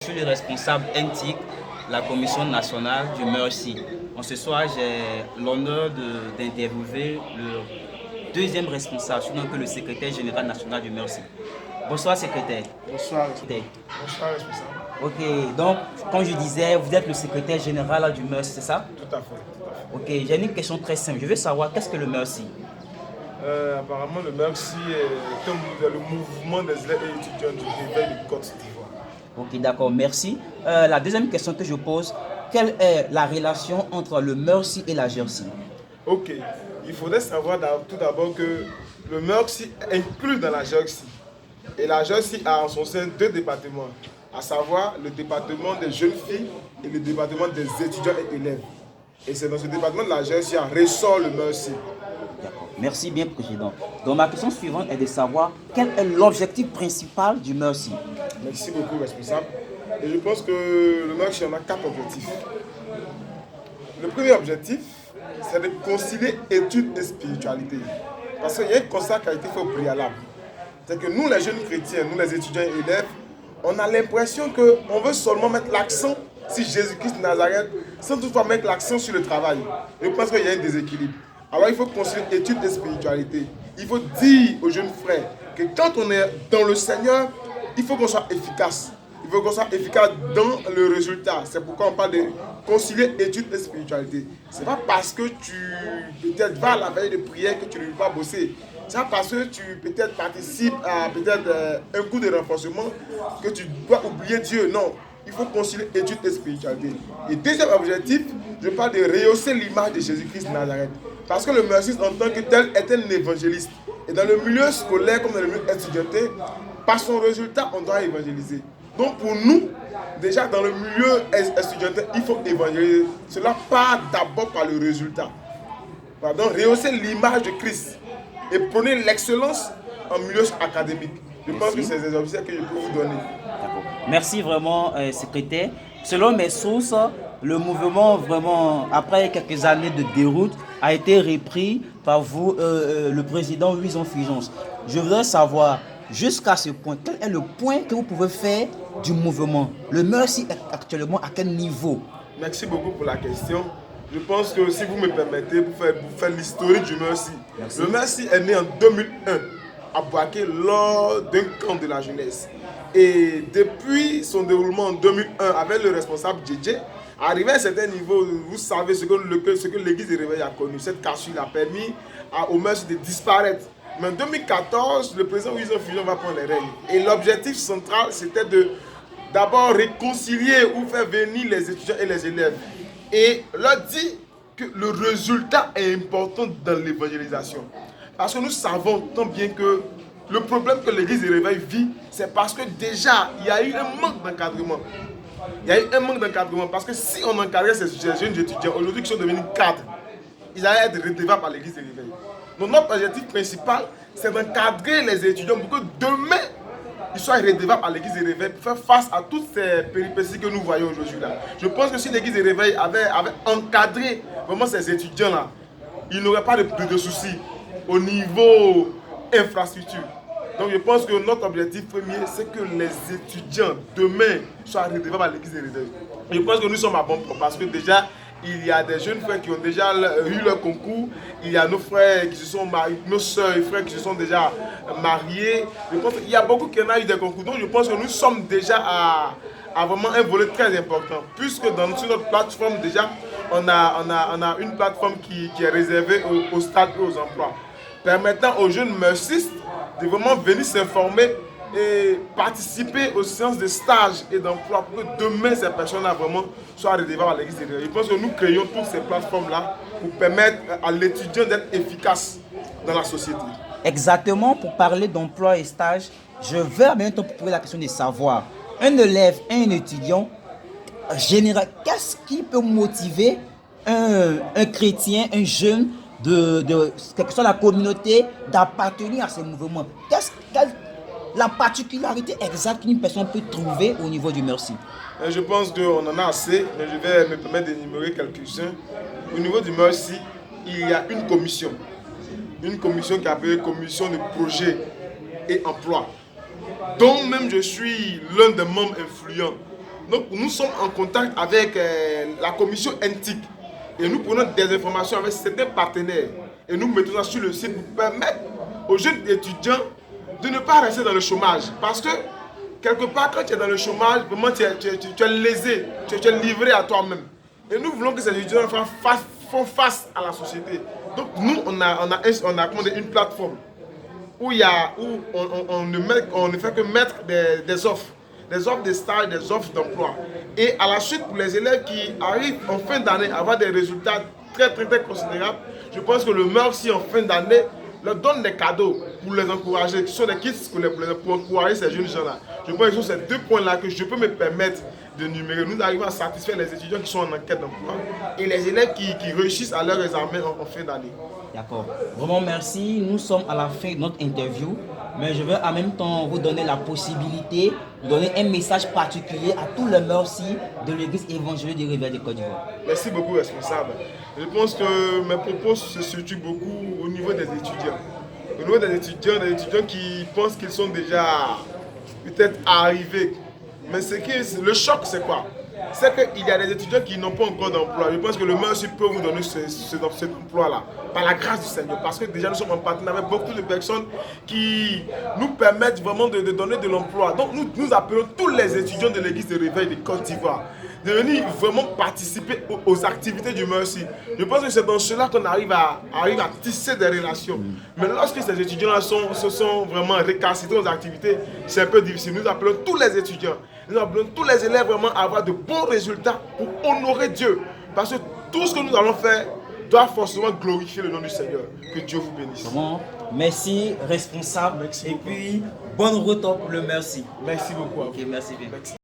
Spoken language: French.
Je suis le responsable NTIC, la Commission nationale du Mercy. Ce soir, j'ai l'honneur d'interviewer le deuxième responsable, sinon que le secrétaire général national du Mercy. Bonsoir, secrétaire. Bonsoir, bonsoir, responsable. Ok, donc, comme je disais, vous êtes le secrétaire général du Mercy, c'est ça? Tout à fait, tout à fait. Ok, j'ai une question très simple. Je veux savoir, qu'est-ce que le Mercy? Apparemment, le Mercy est le mouvement des élèves et étudiants du réveil de Côte d'Ivoire. Ok, d'accord, merci. La deuxième question que je pose, quelle est la relation entre le Mercy et la Jersey? Ok, il faudrait savoir tout d'abord que le Mercy inclut dans la Jersey. Et la Jersey a en son sein deux départements, à savoir le département des jeunes filles et le département des étudiants et élèves. Et c'est dans ce département de la Jersey ressort le Mercy. Merci bien, Président. Donc, ma question suivante est de savoir quel est l'objectif principal du Mercy. Merci beaucoup, responsable. Et je pense que le Mercy en a 4 objectifs. Le premier objectif, c'est de concilier études et spiritualité. Parce qu'il y a un constat qui a été fait au préalable. C'est que nous, les jeunes chrétiens, nous, les étudiants et élèves, on a l'impression qu'on veut seulement mettre l'accent sur Jésus-Christ de Nazareth, sans toutefois mettre l'accent sur le travail. Je pense qu'il y a un déséquilibre. Alors il faut concilier études et spiritualité. Il faut dire aux jeunes frères que quand on est dans le Seigneur, il faut qu'on soit efficace. Il faut qu'on soit efficace dans le résultat. C'est pourquoi on parle de concilier études et spiritualité. Ce n'est pas parce que tu peut-être vas à la veille de prière que tu ne veux pas bosser. C'est pas parce que tu peut-être participes à peut-être un coup de renforcement que tu dois oublier Dieu. Non. Il faut concilier études et spiritualité. Et deuxième objectif, je parle de rehausser l'image de Jésus-Christ de Nazareth. Parce que le Mercy en tant que tel est un évangéliste. Et dans le milieu scolaire comme dans le milieu étudiantin, par son résultat, on doit évangéliser. Donc pour nous, déjà dans le milieu étudiantin, il faut évangéliser. Cela part d'abord par le résultat. Pardon, rehausser l'image de Christ et prôner l'excellence en milieu académique. Je pense que c'est des objectifs que je peux vous donner. Merci vraiment, secrétaire. Selon mes sources, le mouvement, vraiment, après quelques années de déroute, a été repris par vous, le président Louison Fulgence. Je voudrais savoir, jusqu'à ce point, quel est le point que vous pouvez faire du mouvement? Le Mercy est actuellement à quel niveau? Merci beaucoup pour la question. Je pense que si vous me permettez, pour faire l'historique du Mercy. Merci. Le Mercy est né en 2001 à Boaké lors d'un camp de la jeunesse. Et depuis son déroulement en 2001 avec le responsable DJ, arrivé à un certain niveau, vous savez ce que l'église de réveil a connu. Cette cassure a permis au Mercy de disparaître. Mais en 2014, le président Louison Fulgence va prendre les règnes. Et l'objectif central, c'était de d'abord réconcilier ou faire venir les étudiants et les élèves. Et leur dire que le résultat est important dans l'évangélisation. Parce que nous savons tant bien que le problème que l'église de réveil vit, c'est parce que déjà, il y a eu un manque d'encadrement. Il y a eu un manque d'encadrement parce que si on encadrait ces jeunes étudiants aujourd'hui qui sont devenus cadres, ils allaient être redevables par l'église de réveil. Donc notre objectif principal, c'est d'encadrer les étudiants pour que demain, ils soient redevables à l'église de réveil pour faire face à toutes ces péripéties que nous voyons aujourd'hui là. Je pense que si l'église de réveil avait encadré vraiment ces étudiants-là, il n'aurait pas de soucis au niveau infrastructure. Donc je pense que notre objectif premier, c'est que les étudiants demain soient redevables à l'église de réveil. Je pense que nous sommes à bon point parce que déjà, il y a des jeunes frères qui ont déjà eu leur concours. Il y a nos frères qui se sont mariés, nos soeurs et frères qui se sont déjà mariés. Je pense qu'il y a beaucoup qui en ont eu des concours. Donc je pense que nous sommes déjà à vraiment un volet très important. Puisque sur notre plateforme déjà, on a une plateforme qui est réservée aux stades et aux emplois. Permettant aux jeunes mercistes de vraiment venir s'informer et participer aux séances de stage et d'emploi pour que demain ces personnes-là vraiment soient redevables à l'église de réveil. Je pense que nous créons toutes ces plateformes-là pour permettre à l'étudiant d'être efficace dans la société. Exactement, pour parler d'emploi et stage, je vais en même temps pour poser la question de savoir, un élève, un étudiant, général, qu'est-ce qui peut motiver un chrétien, un jeune, quelle que soit la communauté, d'appartenir à ce mouvement? Quelle la particularité exacte qu'une personne peut trouver au niveau du Mercy? Je pense qu'on en a assez, mais je vais me permettre d'énumérer quelques-uns. Au niveau du Mercy, il y a une commission. Une commission qui est appelée commission de projet et emploi, dont même je suis l'un des membres influents. Donc nous sommes en contact avec la commission NTIC et nous prenons des informations avec certains partenaires et nous mettons ça sur le site pour permettre aux jeunes étudiants de ne pas rester dans le chômage. Parce que quelque part, quand tu es dans le chômage, vraiment tu es lésé, tu es livré à toi-même. Et nous voulons que ces étudiants font face à la société. Donc nous, on a commandé une plateforme où on ne fait que mettre des offres de stage, des offres d'emploi. Et à la suite, pour les élèves qui arrivent en fin d'année à avoir des résultats très considérables, je pense que le MERSI en fin d'année leur donne des cadeaux pour les encourager, qui sont des kits scolaires pour encourager ces jeunes gens-là. Je pense que ce sont ces 2 points-là que je peux me permettre de numérer. Nous arrivons à satisfaire les étudiants qui sont en enquête d'emploi et les élèves qui réussissent à leur examen en fin d'année. D'accord. Vraiment merci. Nous sommes à la fin de notre interview, mais je veux en même temps vous donner la possibilité de donner un message particulier à tous les MERSI de l'église évangélique du Rivière de Côte d'Ivoire. Merci beaucoup, responsable. Je pense que mes propos se situent beaucoup au niveau des étudiants. Au niveau des étudiants qui pensent qu'ils sont déjà peut-être arrivés. Mais le choc, c'est quoi? C'est qu'il y a des étudiants qui n'ont pas encore d'emploi. Je pense que le MERSI peut vous donner cet emploi-là, par la grâce du Seigneur. Parce que déjà, nous sommes en partenariat avec beaucoup de personnes qui nous permettent vraiment de donner de l'emploi. Donc, nous appelons tous les étudiants de l'église de Réveil de Côte d'Ivoire de venir vraiment participer aux activités du MERSI. Je pense que c'est dans cela qu'on arrive à tisser des relations. Mais lorsque ces étudiants-là se sont vraiment récacitrés aux activités, c'est un peu difficile. Nous appelons tous les étudiants, nous appelons tous les élèves vraiment à avoir de bons résultats pour honorer Dieu. Parce que tout ce que nous allons faire doit forcément glorifier le nom du Seigneur. Que Dieu vous bénisse. Bon, merci, responsable. Merci et beaucoup. puis, bonne retour pour le MERSI. Merci beaucoup. Ok, merci bien. Merci.